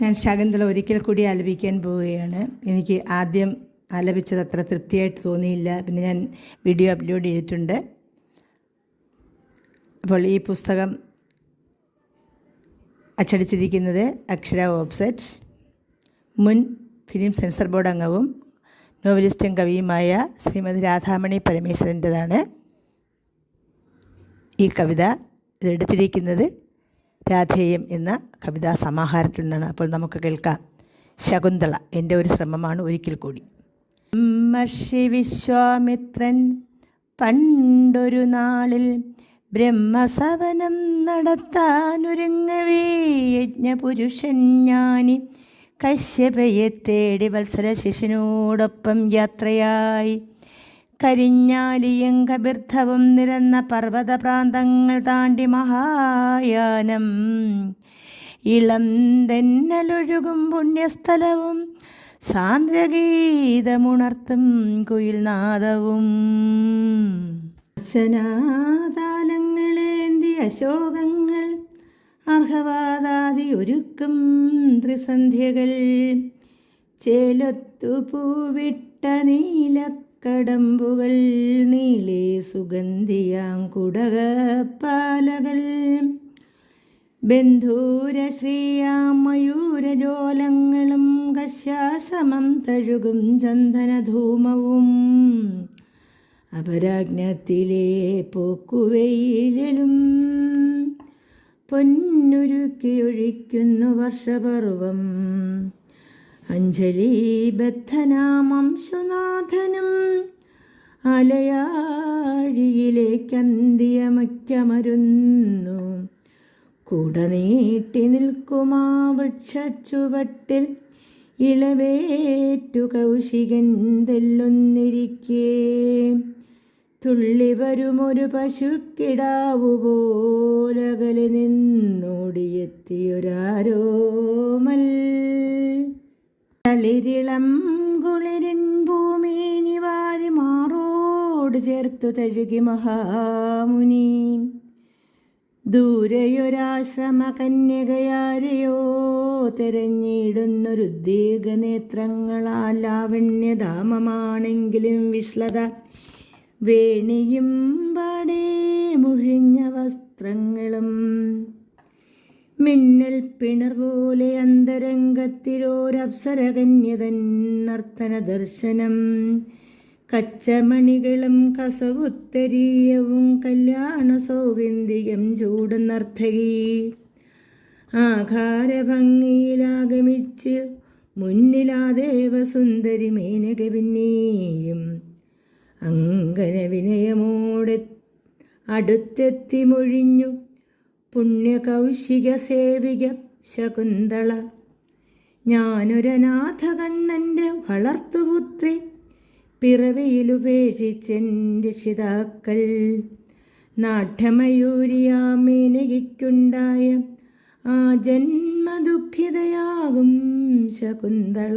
ഞാൻ ശകുന്തള ഒരിക്കൽ കൂടി ആലപിക്കാൻ പോവുകയാണ്. എനിക്ക് ആദ്യം ആലപിച്ചത് അത്ര തൃപ്തിയായിട്ട് തോന്നിയില്ല. പിന്നെ ഞാൻ വീഡിയോ അപ്ലോഡ് ചെയ്തിട്ടുണ്ട്. അപ്പോൾ ഈ പുസ്തകം അച്ചടിച്ചിരിക്കുന്നത് അക്ഷര ഓഫ്സെറ്റ്. മുൻ ഫിലിം സെൻസർ ബോർഡ് അംഗവും നോവലിസ്റ്റും കവിയുമായ ശ്രീമതി രാധാമണി പരമേശ്വരൻ്റെതാണ് ഈ കവിത. ഇതെടുത്തിരിക്കുന്നത് രാധേയം എന്ന കവിതാ സമാഹാരത്തിൽ നിന്നാണ്. അപ്പോൾ നമുക്ക് കേൾക്കാം. ശകുന്തള എൻ്റെ ഒരു ശ്രമമാണ് ഒരിക്കൽ കൂടി. മഹർഷി വിശ്വാമിത്രൻ പണ്ടൊരു നാളിൽ ബ്രഹ്മസവനം നടത്താനൊരുങ്ങവേ യജ്ഞപുരുഷൻ ജ്ഞാനി കശ്യപയെ തേടി വത്സല ശിശുവിനോടൊപ്പം യാത്രയായി. കരിഞ്ഞാലിയും കബിർദ്ധവും നിരന്ന പർവ്വത പ്രാന്തങ്ങൾ താണ്ടി മഹായാനം ഇളം തെന്നലൊഴുകും പുണ്യസ്ഥലവും സാന്ദ്രഗീതമുണർത്തും കുയിൽനാദവും ദർശനാതാലങ്ങളേന്തി അശോകങ്ങൾ അർഹവാദാതി ഒരുക്കും ത്രിസന്ധ്യകൾ ചേലൊത്തു പൂവിട്ട നീലക്കടമ്പുകൾ നീളെ സുഗന്ധിയാം കുടകപ്പാലകൾ ബന്ധൂരശ്രീയാം മയൂരജോലങ്ങളും കശ്യാശ്രമം തഴുകും ചന്ദനധൂമവും അപരാജ്ഞത്തിലെ പോക്കുവെയിലും പൊന്നുരുക്കിയൊഴിക്കുന്നു വർഷപർവം. അഞ്ജലിബദ്ധനാം അംശുനാഥനും അലയാഴിയിലേക്കന്തിയമയ്ക്കമരുന്നു. കുട നീട്ടി നിൽക്കുമാ വൃക്ഷച്ചുവട്ടിൽ ഇളവേറ്റു കൗശികൻ തെല്ലുന്നിരിക്കേ തുള്ളി വരുമൊരു പശുക്കിടാവു പോലകലെ നിന്നോടിയെത്തിയൊരാരോമൽ തളിരിളം കുളിരിൻ ഭൂമീനി വാരി മാറോട് ചേർത്തു തഴുകി മഹാമുനി. ദൂരെയൊരാശ്രമ കന്യകയാരെയോ തെരഞ്ഞിടുന്നൊരു ദീർഘനേത്രങ്ങളാൽ ലാവണ്യധാമമാണെങ്കിലും വിശ്ലത വേണിയും പാടേ മുഴിഞ്ഞ വസ്ത്രങ്ങളും മിന്നൽ പിണർ പോലെ അന്തരംഗത്തിലോരപ്സരകന്യതൻ നർത്തന ദർശനം. കച്ചമണികളും കസവുത്തരീയവും കല്യാണ സൗഗന്ധികം ചൂടും നർത്തകി ആകാരഭംഗിയിലാഗമിച്ച് മുന്നിലാ ദേവസുന്ദരി മേനക പിന്നെയും അങ്കന വിനയമോടെ അടുത്തെത്തി മൊഴിഞ്ഞു പുണ്യകൗശിക സേവിക ശകുന്തള. ഞാനൊരനാഥകണ്ണൻ്റെ വളർത്തുപുത്രി, പിറവിയിലുപേക്ഷിച്ചെൻ്റെ രക്ഷിതാക്കൾ. നാട്യമയൂരിയാ മേനകയ്ക്കുണ്ടായ ആ ജന്മദുഃഖിതയാകും ശകുന്തള.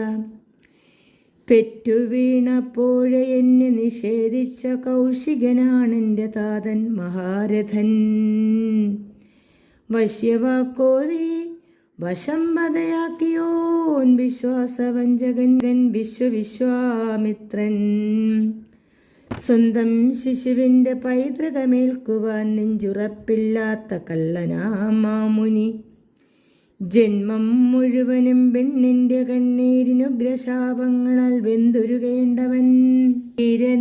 പെറ്റുവീണപ്പോഴെ എന്നെ നിഷേധിച്ച കൗശികനാണെൻ്റെ താതൻ മഹാരഥൻ. വശ്യവാക്കോതി വശംവദയാക്കിയോൻ വിശ്വാസവഞ്ചകൻ വിശ്വവിശ്വാമിത്രൻ. സ്വന്തം ശിശുവിൻ്റെ പൈതൃകമേൽക്കുവാൻ നെഞ്ചുറപ്പില്ലാത്ത കള്ളനാമാമുനി. ജന്മം മുഴുവനും പെണ്ണിൻ്റെ കണ്ണീരിനുഗ്രശാപങ്ങളാൽ വെന്തുരുകേണ്ടവൻ.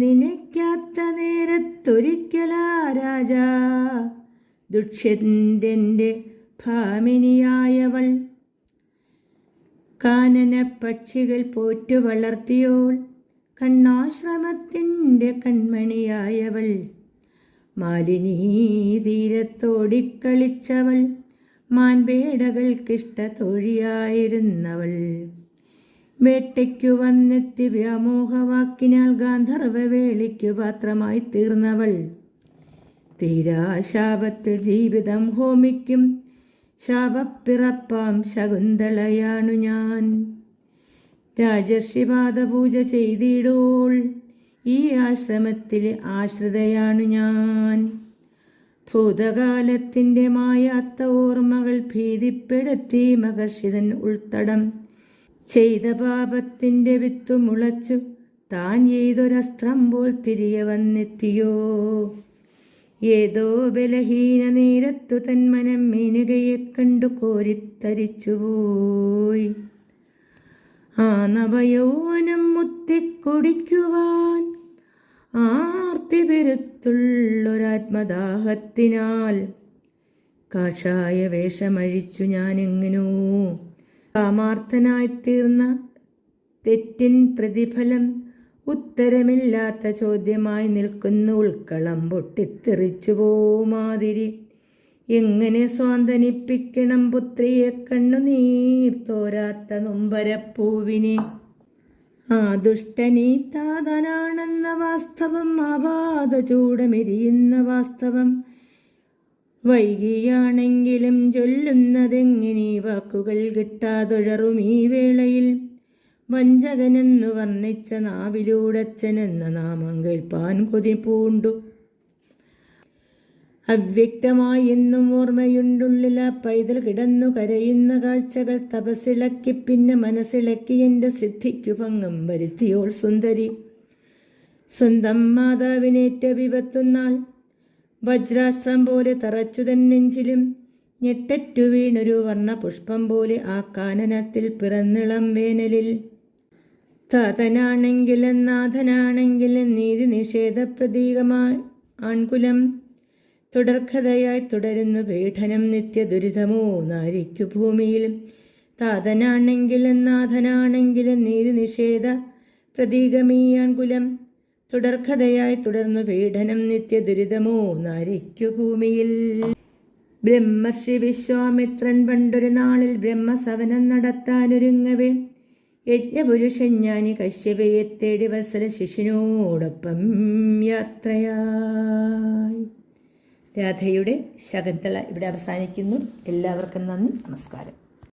നിനയ്ക്കാത്ത നേരത്തൊരിക്കലാ രാജാ ദുഷ്യന്തൻ്റെ ഭാമിനിയായവൾ. കാനന പക്ഷികൾ പോറ്റു വളർത്തിയോൾ കണ്ണാശ്രമത്തിൻ്റെ കൺമണിയായവൾ. മാലിനീ തീരത്തോടിക്കളിച്ചവൾ മാൻപേടകൾക്കിഷ്ടതൊഴിയായിരുന്നവൾ. വേട്ടയ്ക്കു വന്നെത്തി വ്യാമോഹവാക്കിനാൽ ഗാന്ധർവവേളിക്കു പാത്രമായി തീർന്നവൾ. തീരാശാപത്തിൽ ജീവിതം ഹോമിക്കും ശാപപ്പിറപ്പാം ശകുന്തളയാണു ഞാൻ. രാജർഷിപാദപൂജ ചെയ്തിടോൾ ഈ ആശ്രമത്തിലെ ആശ്രിതയാണു ഞാൻ. ഭൂതകാലത്തിൻ്റെ മായാത്ത ഓർമ്മകൾ ഭീതിപ്പെടുത്തി മഹർഷിതൻ ഉൾത്തടം ചെയ്ത പാപത്തിൻ്റെ വിത്തു മുളച്ചു താൻ ഏതൊരസ്ത്രം പോൽ തിരികെ വന്നെത്തിയോ. ഏതോ ബലഹീന നേരത്തു തന്മനം മീനുകയെ കണ്ടു കോരിത്തരിച്ചുപോയി. ആ നവയൗവനം മുത്തിക്കുടിക്കുവാൻ ആർത്തി പെരുത്തുള്ളൊരാത്മദാഹത്തിനാൽ കാഷായ വേഷമഴിച്ചു ഞാനെങ്ങനോ കാമാർത്തനായിത്തീർന്ന തെറ്റിൻ പ്രതിഫലം ഉത്തരമില്ലാത്ത ചോദ്യമായി നിൽക്കുന്ന ഉൾക്കളം പൊട്ടിത്തെറിച്ചുപോ മാതിരി. എങ്ങനെ സ്വാന്തനിപ്പിക്കണം പുത്രിയെ കണ്ണുനീർ തോരാത്ത നൊമ്പരപ്പൂവിനെ. ആ ദുഷ്ടനീ താതനാണെന്ന വാസ്തവം, ആവാത ചൂടമെരിയുന്ന വാസ്തവം വൈകിയാണെങ്കിലും ചൊല്ലുന്നതെങ്ങനെ വാക്കുകൾ കിട്ടാതൊഴറും ഈ വേളയിൽ. വഞ്ചകനെന്നു വർണ്ണിച്ച നാവിലൂടച്ഛനെന്ന നാമം കേൾപ്പാൻ കൊതി പൂണ്ടു. അവ്യക്തമായി എന്നും ഓർമ്മയുണ്ടുള്ളിൽ ആ പൈതൽ കിടന്നു കരയുന്ന കാഴ്ചകൾ തപസ്സിളക്കി പിന്നെ മനസ്സിളക്കി എൻ്റെ സിദ്ധിക്കു ഭംഗം വരുത്തിയോൾ സുന്ദരി. സ്വന്തം മാതാവിനേറ്റ വിപത്തുന്നാൾ വജ്രാസ്ത്രം പോലെ തറച്ചുതൻ നെഞ്ചിലും ഞെട്ടറ്റു വീണൊരു വർണ്ണപുഷ്പം പോലെ ആ കാനനത്തിൽ പിറന്നിളം വേനലിൽ. താതനാണെങ്കിലും നാഥനാണെങ്കിലും നീതി നിഷേധ പ്രതീകമായി ആൺകുലം തുടർക്കഥയായി തുടരുന്നു പീഡനം നിത്യ ദുരിതമോ നാരിക്കു ഭൂമിയിൽ. താതനാണെങ്കിലും നാഥനാണെങ്കിലും നീതി നിഷേധ പ്രതീകമീ ആൺകുലം തുടർക്കഥയായി തുടർന്നു പീഡനം നിത്യ ദുരിതമോ നാരിക്കു ഭൂമിയിൽ. ബ്രഹ്മർഷി വിശ്വാമിത്രൻ പണ്ടൊരു നാളിൽ ബ്രഹ്മസവനം നടത്താനൊരുങ്ങവേ യജ്ഞപുരുഷൻ ജ്ഞാനി കശ്യപയെ തേടി വത്സല ശിശുവിനോടൊപ്പം യാത്രയായി. രാധയുടെ ശകുന്തള ഇവിടെ അവസാനിക്കുന്നു. എല്ലാവർക്കും നന്ദി, നമസ്കാരം.